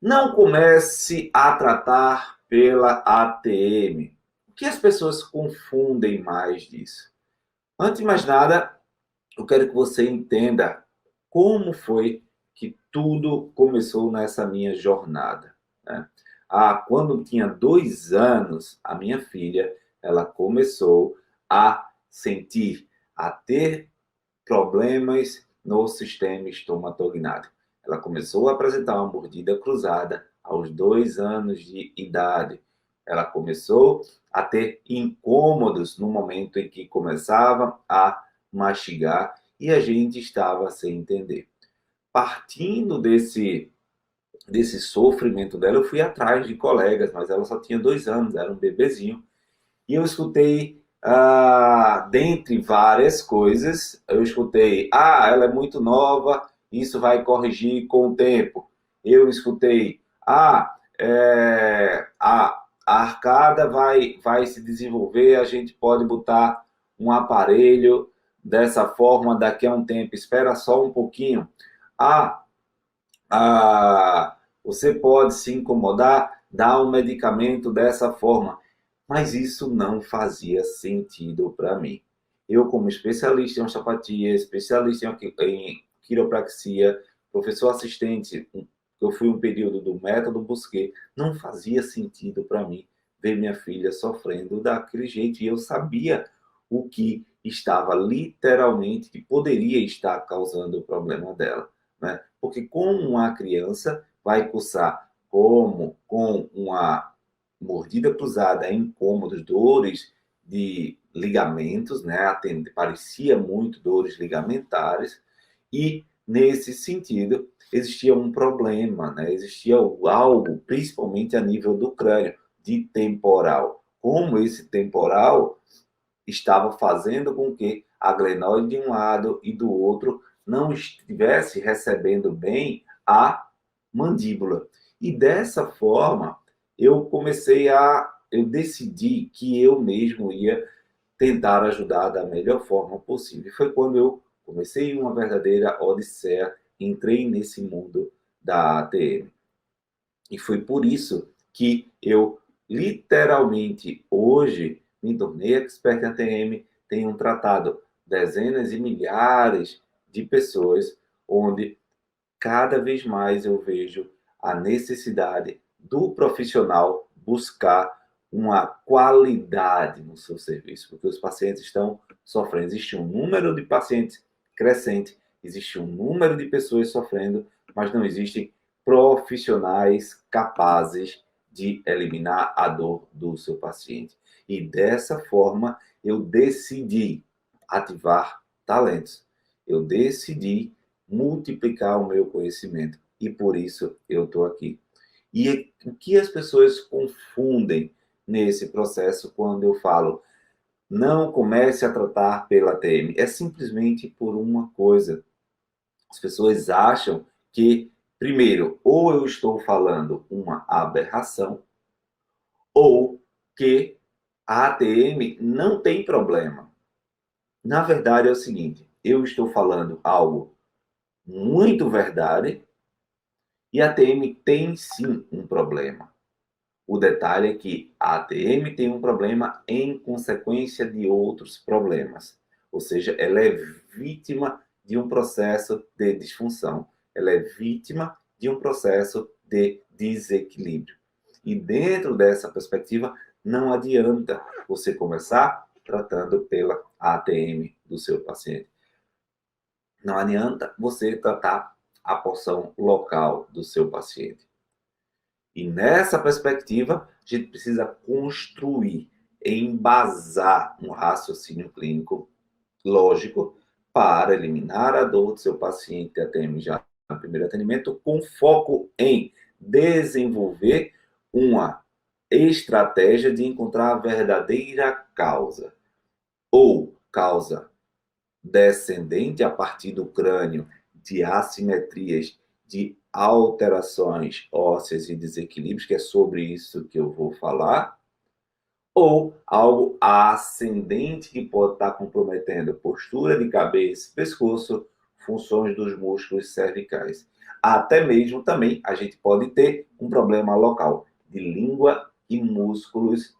Não comece a tratar pela ATM. O que as pessoas confundem mais disso? Antes de mais nada, eu quero que você entenda como foi que tudo começou nessa minha jornada, né? Quando eu tinha 2 anos, a minha filha, ela começou a sentir, a ter problemas no sistema estomatognático. Ela começou a apresentar uma mordida cruzada aos 2 anos de idade. Ela começou a ter incômodos no momento em que começava a mastigar e a gente estava sem entender. Partindo desse sofrimento dela, eu fui atrás de colegas, mas ela só tinha 2 anos, era um bebezinho. E eu escutei, dentre várias coisas, eu escutei, ela é muito nova, isso vai corrigir com o tempo. Eu escutei, a arcada vai se desenvolver, a gente pode botar um aparelho dessa forma daqui a um tempo, espera só um pouquinho. Ah, você pode se incomodar, dar um medicamento dessa forma. Mas isso não fazia sentido para mim. Eu, como especialista em osteopatia, especialista em quiropraxia, professor assistente, eu fui um período do método Busquet, não fazia sentido para mim ver minha filha sofrendo daquele jeito. E eu sabia o que estava literalmente, que poderia estar causando o problema dela, né? Porque como uma criança vai cursar como com uma mordida cruzada, incômodos, dores de ligamentos, né? Parecia muito dores ligamentares, e nesse sentido existia um problema, né? Existia algo, principalmente a nível do crânio, de temporal. Como esse temporal estava fazendo com que a glenoide de um lado e do outro não estivesse recebendo bem a mandíbula. E dessa forma, eu decidi que eu mesmo ia tentar ajudar da melhor forma possível. E foi quando eu comecei uma verdadeira odisseia, entrei nesse mundo da ATM. E foi por isso que eu, literalmente, hoje, me tornei expert em ATM, tenho tratado dezenas e milhares de pessoas, onde cada vez mais eu vejo a necessidade do profissional buscar uma qualidade no seu serviço, porque os pacientes estão sofrendo. Existe um número de pacientes crescente, existe um número de pessoas sofrendo, mas não existem profissionais capazes de eliminar a dor do seu paciente. E dessa forma, eu decidi ativar talentos. Eu decidi multiplicar o meu conhecimento. E por isso eu estou aqui. E o que as pessoas confundem nesse processo quando eu falo não comece a tratar pela TM? É simplesmente por uma coisa. As pessoas acham que, primeiro, ou eu estou falando uma aberração, ou que a ATM não tem problema. Na verdade é o seguinte, eu estou falando algo muito verdade, e a ATM tem sim um problema. O detalhe é que a ATM tem um problema em consequência de outros problemas. Ou seja, ela é vítima de um processo de disfunção. Ela é vítima de um processo de desequilíbrio. E dentro dessa perspectiva, não adianta você começar tratando pela ATM do seu paciente. Não adianta você tratar a porção local do seu paciente. E nessa perspectiva, a gente precisa construir, embasar um raciocínio clínico lógico para eliminar a dor do seu paciente até já no primeiro atendimento, com foco em desenvolver uma estratégia de encontrar a verdadeira causa, ou causa descendente a partir do crânio, de assimetrias, de alterações ósseas e desequilíbrios, que é sobre isso que eu vou falar, ou algo ascendente que pode estar comprometendo postura de cabeça, pescoço, funções dos músculos cervicais. Até mesmo também a gente pode ter um problema local de língua e músculos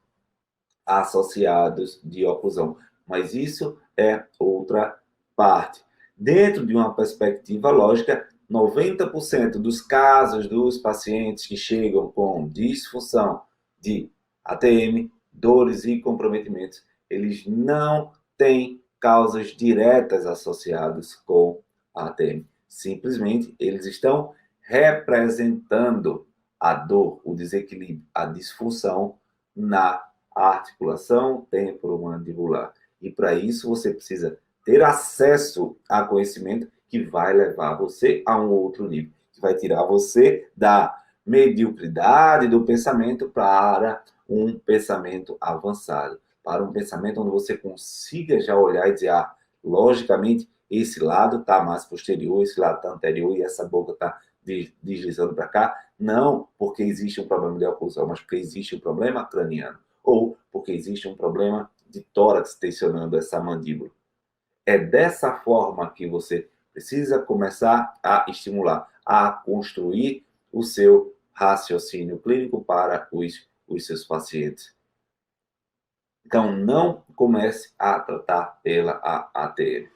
associados de oclusão. Mas isso é outra parte. Dentro de uma perspectiva lógica, 90% dos casos dos pacientes que chegam com disfunção de ATM, dores e comprometimentos, eles não têm causas diretas associadas com a ATM. Simplesmente, eles estão representando a dor, o desequilíbrio, a disfunção na articulação temporomandibular. E para isso você precisa ter acesso a conhecimento que vai levar você a um outro nível, que vai tirar você da mediocridade do pensamento para um pensamento avançado, para um pensamento onde você consiga já olhar e dizer, logicamente, esse lado está mais posterior, esse lado está anterior e essa boca está deslizando para cá. Não porque existe um problema de oclusão, mas porque existe um problema craniano. Ou porque existe um problema de tórax tensionando essa mandíbula. É dessa forma que você precisa começar a estimular, a construir o seu raciocínio clínico para os seus pacientes. Então, não comece a tratar pela ATM.